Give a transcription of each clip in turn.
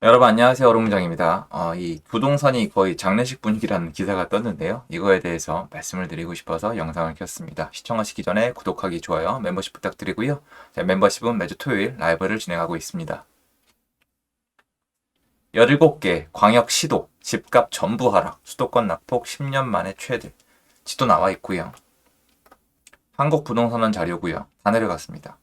여러분 안녕하세요. 오롱장입니다. 이 부동산이 거의 장례식 분위기라는 기사가 떴는데요. 이거에 대해서 말씀을 드리고 싶어서 영상을 켰습니다. 시청하시기 전에 구독하기, 좋아요, 멤버십 부탁드리고요. 멤버십은 매주 토요일 라이브를 진행하고 있습니다. 17개 광역시도 집값 전부 하락, 수도권 낙폭 10년 만에 최대. 지도 나와 있고요. 한국부동산원 자료고요. 다 내려갔습니다.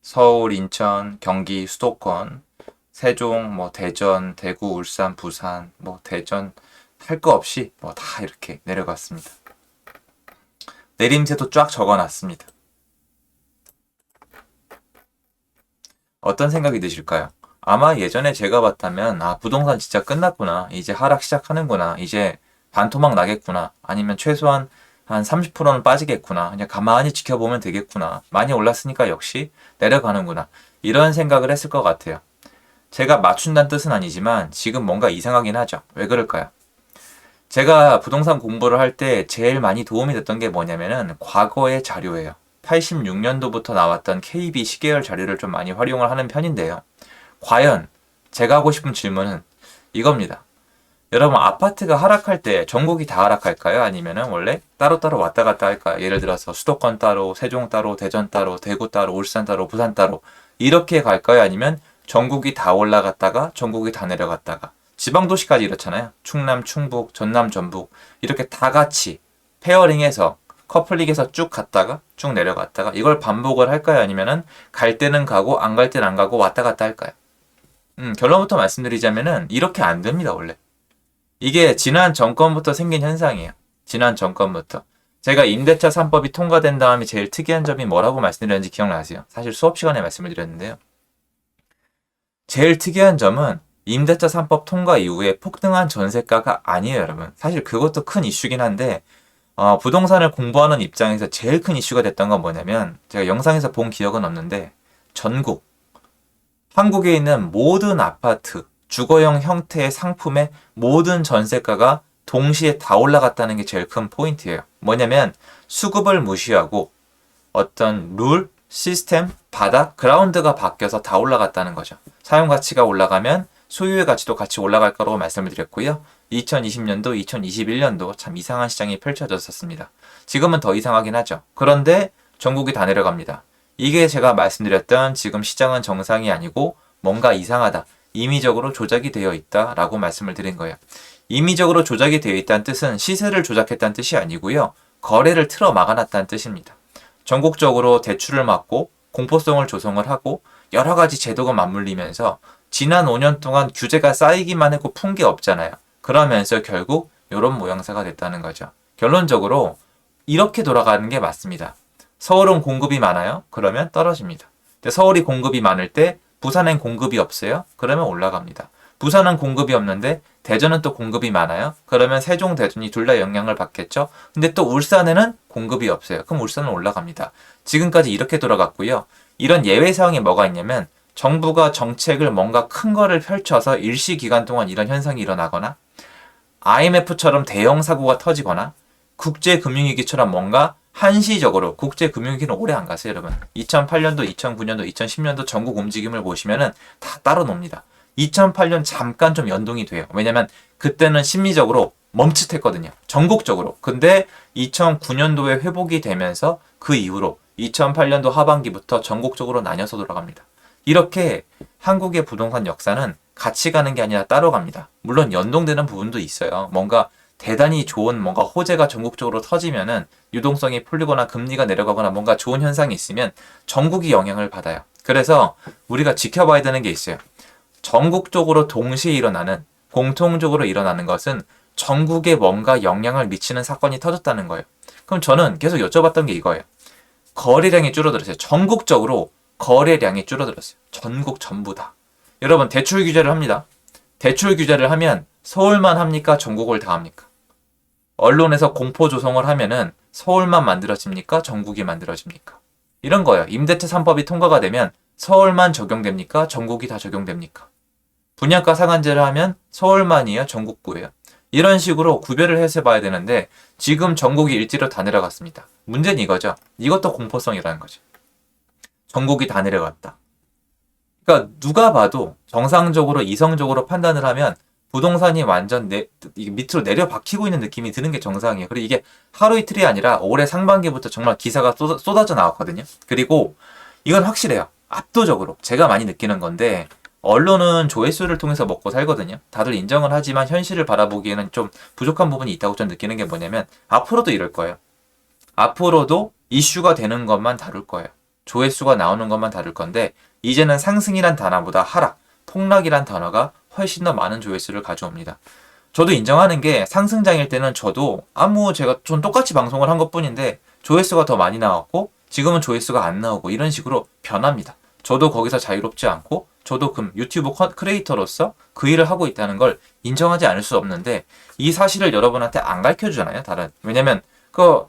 서울, 인천, 경기, 수도권, 세종, 대전, 대구, 울산, 부산, 대전 할 거 없이 다 이렇게 내려갔습니다. 내림세도 쫙 적어놨습니다. 어떤 생각이 드실까요? 아마 예전에 제가 봤다면 부동산 진짜 끝났구나. 이제 하락 시작하는구나. 이제 반토막 나겠구나. 아니면 최소한 한 30%는 빠지겠구나. 그냥 가만히 지켜보면 되겠구나. 많이 올랐으니까 역시 내려가는구나. 이런 생각을 했을 것 같아요. 제가 맞춘다는 뜻은 아니지만 지금 뭔가 이상하긴 하죠. 왜 그럴까요? 제가 부동산 공부를 할 때 제일 많이 도움이 됐던 게 뭐냐면은 과거의 자료예요. 86년도부터 나왔던 KB 시계열 자료를 좀 많이 활용을 하는 편인데요. 과연 제가 하고 싶은 질문은 이겁니다. 여러분 아파트가 하락할 때 전국이 다 하락할까요? 아니면은 원래 따로따로 왔다 갔다 할까요? 예를 들어서 수도권 따로, 세종 따로, 대전 따로, 대구 따로, 울산 따로, 부산 따로 이렇게 갈까요? 아니면 전국이 다 올라갔다가 전국이 다 내려갔다가 지방도시까지 이렇잖아요. 충남, 충북, 전남, 전북 이렇게 다 같이 페어링해서 커플링해서 쭉 갔다가 쭉 내려갔다가 이걸 반복을 할까요? 아니면은 갈 때는 가고 안 갈 때는 안 가고 왔다 갔다 할까요? 결론부터 말씀드리자면은 이렇게 안 됩니다, 원래. 이게 지난 정권부터 생긴 현상이에요. 지난 정권부터. 제가 임대차 3법이 통과된 다음에 제일 특이한 점이 뭐라고 말씀드렸는지 기억나세요? 사실 수업 시간에 말씀을 드렸는데요. 제일 특이한 점은 임대차 3법 통과 이후에 폭등한 전세가가 아니에요, 여러분. 사실 그것도 큰 이슈긴 한데 부동산을 공부하는 입장에서 제일 큰 이슈가 됐던 건 뭐냐면 제가 영상에서 본 기억은 없는데 전국 한국에 있는 모든 아파트, 주거용 형태의 상품의 모든 전세가가 동시에 다 올라갔다는 게 제일 큰 포인트예요. 뭐냐면 수급을 무시하고 어떤 룰, 시스템, 바닥, 그라운드가 바뀌어서 다 올라갔다는 거죠. 사용 가치가 올라가면 소유의 가치도 같이 올라갈 거라고 말씀을 드렸고요. 2020년도, 2021년도 참 이상한 시장이 펼쳐졌었습니다. 지금은 더 이상하긴 하죠. 그런데 전국이 다 내려갑니다. 이게 제가 말씀드렸던 지금 시장은 정상이 아니고 뭔가 이상하다. 임의적으로 조작이 되어 있다라고 말씀을 드린 거예요. 임의적으로 조작이 되어 있다는 뜻은 시세를 조작했다는 뜻이 아니고요. 거래를 틀어 막아놨다는 뜻입니다. 전국적으로 대출을 막고 공포성을 조성을 하고 여러 가지 제도가 맞물리면서 지난 5년 동안 규제가 쌓이기만 했고 푼 게 없잖아요. 그러면서 결국 이런 모양새가 됐다는 거죠. 결론적으로 이렇게 돌아가는 게 맞습니다. 서울은 공급이 많아요? 그러면 떨어집니다. 근데 서울이 공급이 많을 때 부산엔 공급이 없어요? 그러면 올라갑니다. 부산은 공급이 없는데 대전은 또 공급이 많아요? 그러면 세종, 대전이 둘 다 영향을 받겠죠? 근데 또 울산에는 공급이 없어요. 그럼 울산은 올라갑니다. 지금까지 이렇게 돌아갔고요. 이런 예외 사항이 뭐가 있냐면 정부가 정책을 뭔가 큰 거를 펼쳐서 일시 기간 동안 이런 현상이 일어나거나 IMF처럼 대형 사고가 터지거나 국제금융위기처럼 뭔가 한시적으로 국제금융위기는 오래 안 가세요, 여러분. 2008년도, 2009년도, 2010년도 전국 움직임을 보시면은 다 따로 놉니다. 2008년 잠깐 좀 연동이 돼요. 왜냐면 그때는 심리적으로 멈칫했거든요. 전국적으로. 근데 2009년도에 회복이 되면서 그 이후로 2008년도 하반기부터 전국적으로 나뉘어서 돌아갑니다. 이렇게 한국의 부동산 역사는 같이 가는 게 아니라 따로 갑니다. 물론 연동되는 부분도 있어요. 뭔가 대단히 좋은 뭔가 호재가 전국적으로 터지면은 유동성이 풀리거나 금리가 내려가거나 뭔가 좋은 현상이 있으면 전국이 영향을 받아요. 그래서 우리가 지켜봐야 되는 게 있어요. 전국적으로 동시에 일어나는 공통적으로 일어나는 것은 전국에 뭔가 영향을 미치는 사건이 터졌다는 거예요. 그럼 저는 계속 여쭤봤던 게 이거예요. 거래량이 줄어들었어요. 전국적으로 거래량이 줄어들었어요. 전국 전부 다. 여러분 대출 규제를 합니다. 대출 규제를 하면 서울만 합니까? 전국을 다 합니까? 언론에서 공포 조성을 하면은 서울만 만들어집니까? 전국이 만들어집니까? 이런 거예요. 임대차 3법이 통과가 되면 서울만 적용됩니까? 전국이 다 적용됩니까? 분양가 상한제를 하면 서울만이에요? 전국구예요? 이런 식으로 구별을 해서 봐야 되는데 지금 전국이 일지로 다 내려갔습니다. 문제는 이거죠. 이것도 공포성이라는 거죠. 전국이 다 내려갔다. 그러니까 누가 봐도 정상적으로 이성적으로 판단을 하면 부동산이 완전 이게 밑으로 내려 박히고 있는 느낌이 드는 게 정상이에요. 그리고 이게 하루 이틀이 아니라 올해 상반기부터 정말 기사가 쏟아져 나왔거든요. 그리고 이건 확실해요. 압도적으로 제가 많이 느끼는 건데 언론은 조회수를 통해서 먹고 살거든요. 다들 인정을 하지만 현실을 바라보기에는 좀 부족한 부분이 있다고 저는 느끼는 게 뭐냐면 앞으로도 이럴 거예요. 앞으로도 이슈가 되는 것만 다룰 거예요. 조회수가 나오는 것만 다룰 건데 이제는 상승이란 단어보다 하락, 폭락이란 단어가 훨씬 더 많은 조회수를 가져옵니다. 저도 인정하는 게 상승장일 때는 저도 제가 좀 똑같이 방송을 한 것뿐인데 조회수가 더 많이 나왔고 지금은 조회수가 안 나오고 이런 식으로 변합니다. 저도 거기서 자유롭지 않고 저도 유튜브 크리에이터로서 그 일을 하고 있다는 걸 인정하지 않을 수 없는데 이 사실을 여러분한테 안 가르쳐주잖아요. 다른. 왜냐면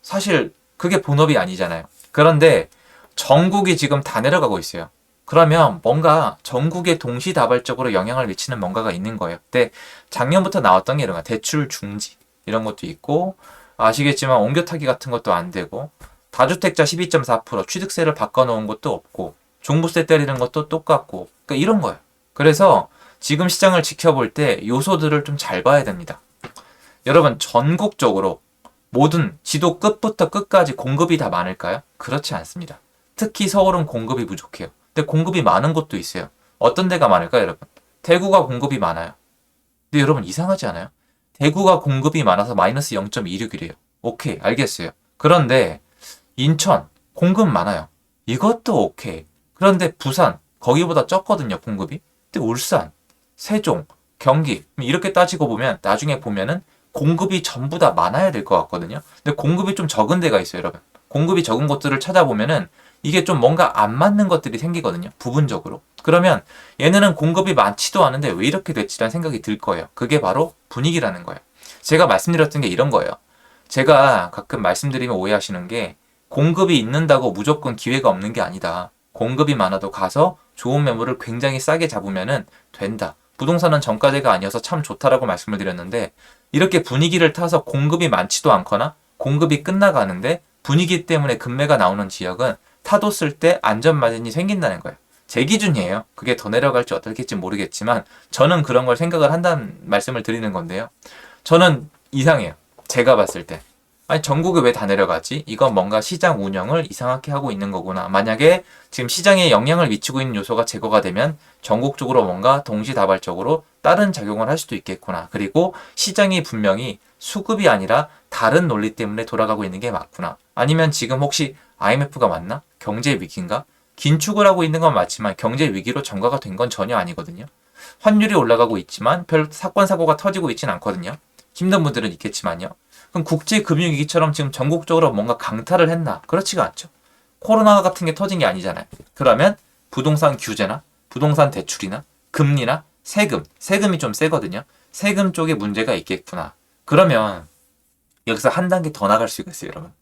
사실 그게 본업이 아니잖아요. 그런데 전국이 지금 다 내려가고 있어요. 그러면 뭔가 전국에 동시다발적으로 영향을 미치는 뭔가가 있는 거예요. 근데 작년부터 나왔던 게 이런 거 대출 중지 이런 것도 있고 아시겠지만 옮겨타기 같은 것도 안 되고 다주택자 12.4% 취득세를 바꿔놓은 것도 없고 종부세 때리는 것도 똑같고 그러니까 이런 거예요. 그래서 지금 시장을 지켜볼 때 요소들을 좀 잘 봐야 됩니다. 여러분 전국적으로 모든 지도 끝부터 끝까지 공급이 다 많을까요? 그렇지 않습니다. 특히 서울은 공급이 부족해요. 근데 공급이 많은 곳도 있어요. 어떤 데가 많을까요, 여러분? 대구가 공급이 많아요. 근데 여러분 이상하지 않아요? 대구가 공급이 많아서 마이너스 0.26이래요. 오케이, 알겠어요. 그런데 인천 공급 많아요. 이것도 오케이. 그런데 부산 거기보다 적거든요, 공급이. 근데 울산, 세종, 경기 이렇게 따지고 보면 나중에 보면은 공급이 전부 다 많아야 될 것 같거든요. 근데 공급이 좀 적은 데가 있어요, 여러분. 공급이 적은 곳들을 찾아보면은 이게 좀 뭔가 안 맞는 것들이 생기거든요. 부분적으로. 그러면 얘네는 공급이 많지도 않은데 왜 이렇게 됐지라는 생각이 들 거예요. 그게 바로 분위기라는 거예요. 제가 말씀드렸던 게 이런 거예요. 제가 가끔 말씀드리면 오해하시는 게 공급이 있는다고 무조건 기회가 없는 게 아니다. 공급이 많아도 가서 좋은 매물을 굉장히 싸게 잡으면은 된다. 부동산은 정가제가 아니어서 참 좋다라고 말씀을 드렸는데 이렇게 분위기를 타서 공급이 많지도 않거나 공급이 끝나가는데 분위기 때문에 급매가 나오는 지역은 타뒀을 때 안전마진이 생긴다는 거예요. 제 기준이에요. 그게 더 내려갈지 어떨지 모르겠지만 저는 그런 걸 생각을 한다는 말씀을 드리는 건데요. 저는 이상해요. 제가 봤을 때. 아니 전국에 왜 다 내려가지? 이건 뭔가 시장 운영을 이상하게 하고 있는 거구나. 만약에 지금 시장에 영향을 미치고 있는 요소가 제거가 되면 전국적으로 뭔가 동시다발적으로 다른 작용을 할 수도 있겠구나. 그리고 시장이 분명히 수급이 아니라 다른 논리 때문에 돌아가고 있는 게 맞구나. 아니면 지금 혹시 IMF가 맞나? 경제 위기인가? 긴축을 하고 있는 건 맞지만 경제 위기로 전가가 된 건 전혀 아니거든요. 환율이 올라가고 있지만 별 사건 사고가 터지고 있진 않거든요. 힘든 분들은 있겠지만요. 그럼 국제금융위기처럼 지금 전국적으로 뭔가 강타를 했나? 그렇지가 않죠. 코로나 같은 게 터진 게 아니잖아요. 그러면 부동산 규제나 부동산 대출이나 금리나 세금이 좀 세거든요. 세금 쪽에 문제가 있겠구나. 그러면 여기서 한 단계 더 나갈 수가 있어요, 여러분.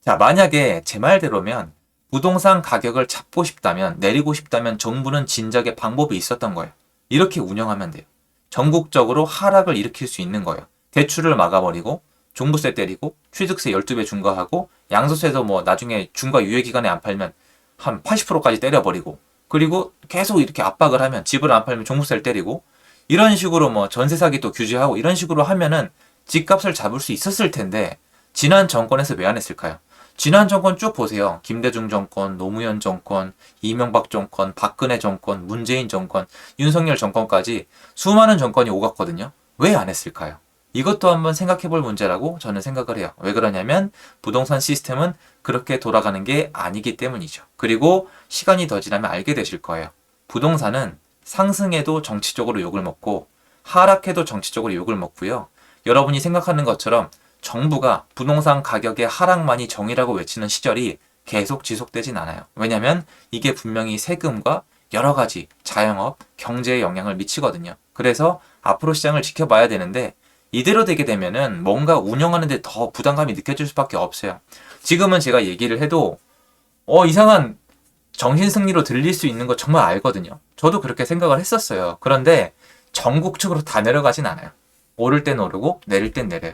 자, 만약에 제 말대로면 부동산 가격을 잡고 싶다면, 내리고 싶다면 정부는 진작에 방법이 있었던 거예요. 이렇게 운영하면 돼요. 전국적으로 하락을 일으킬 수 있는 거예요. 대출을 막아버리고 종부세 때리고 취득세 12배 중과하고 양도세도 뭐 나중에 중과 유예기간에 안 팔면 한 80%까지 때려버리고 그리고 계속 이렇게 압박을 하면 집을 안 팔면 종부세를 때리고 이런 식으로 뭐 전세 사기 또 규제하고 이런 식으로 하면은 집값을 잡을 수 있었을 텐데 지난 정권에서 왜 안 했을까요? 지난 정권 쭉 보세요. 김대중 정권, 노무현 정권, 이명박 정권, 박근혜 정권, 문재인 정권, 윤석열 정권까지 수많은 정권이 오갔거든요. 왜 안 했을까요? 이것도 한번 생각해 볼 문제라고 저는 생각을 해요. 왜 그러냐면 부동산 시스템은 그렇게 돌아가는 게 아니기 때문이죠. 그리고 시간이 더 지나면 알게 되실 거예요. 부동산은 상승해도 정치적으로 욕을 먹고 하락해도 정치적으로 욕을 먹고요. 여러분이 생각하는 것처럼 정부가 부동산 가격의 하락만이 정의라고 외치는 시절이 계속 지속되진 않아요. 왜냐하면 이게 분명히 세금과 여러 가지 자영업, 경제에 영향을 미치거든요. 그래서 앞으로 시장을 지켜봐야 되는데 이대로 되게 되면은 뭔가 운영하는데 더 부담감이 느껴질 수밖에 없어요. 지금은 제가 얘기를 해도 이상한 정신승리로 들릴 수 있는 거 정말 알거든요. 저도 그렇게 생각을 했었어요. 그런데 전국적으로 다 내려가진 않아요. 오를 땐 오르고 내릴 땐 내려요.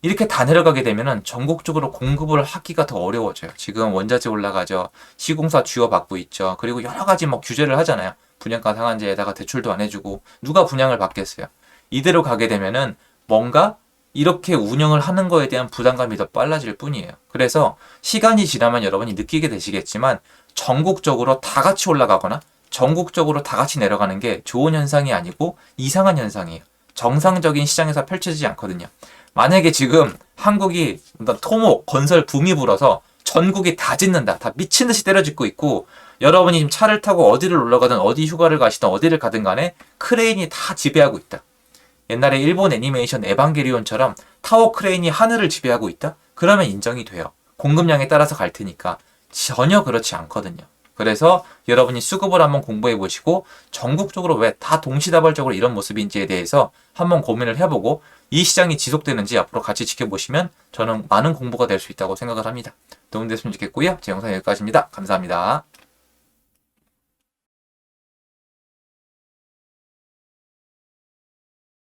이렇게 다 내려가게 되면은 전국적으로 공급을 하기가 더 어려워져요. 지금 원자재 올라가죠. 시공사 주요 받고 있죠. 그리고 여러 가지 뭐 규제를 하잖아요. 분양가 상한제에다가 대출도 안 해주고 누가 분양을 받겠어요. 이대로 가게 되면은 뭔가 이렇게 운영을 하는 거에 대한 부담감이 더 빨라질 뿐이에요. 그래서 시간이 지나면 여러분이 느끼게 되시겠지만 전국적으로 다 같이 올라가거나 전국적으로 다 같이 내려가는 게 좋은 현상이 아니고 이상한 현상이에요. 정상적인 시장에서 펼쳐지지 않거든요. 만약에 지금 한국이 토목, 건설 붐이 불어서 전국이 다 짓는다. 다 미친 듯이 때려짓고 있고 여러분이 지금 차를 타고 어디를 올라가든 어디 휴가를 가시든 어디를 가든 간에 크레인이 다 지배하고 있다. 옛날에 일본 애니메이션 에반게리온처럼 타워 크레인이 하늘을 지배하고 있다? 그러면 인정이 돼요. 공급량에 따라서 갈 테니까. 전혀 그렇지 않거든요. 그래서 여러분이 수급을 한번 공부해 보시고 전국적으로 왜 다 동시다발적으로 이런 모습인지에 대해서 한번 고민을 해보고 이 시장이 지속되는지 앞으로 같이 지켜보시면 저는 많은 공부가 될 수 있다고 생각을 합니다. 도움됐으면 좋겠고요. 제 영상 여기까지입니다. 감사합니다.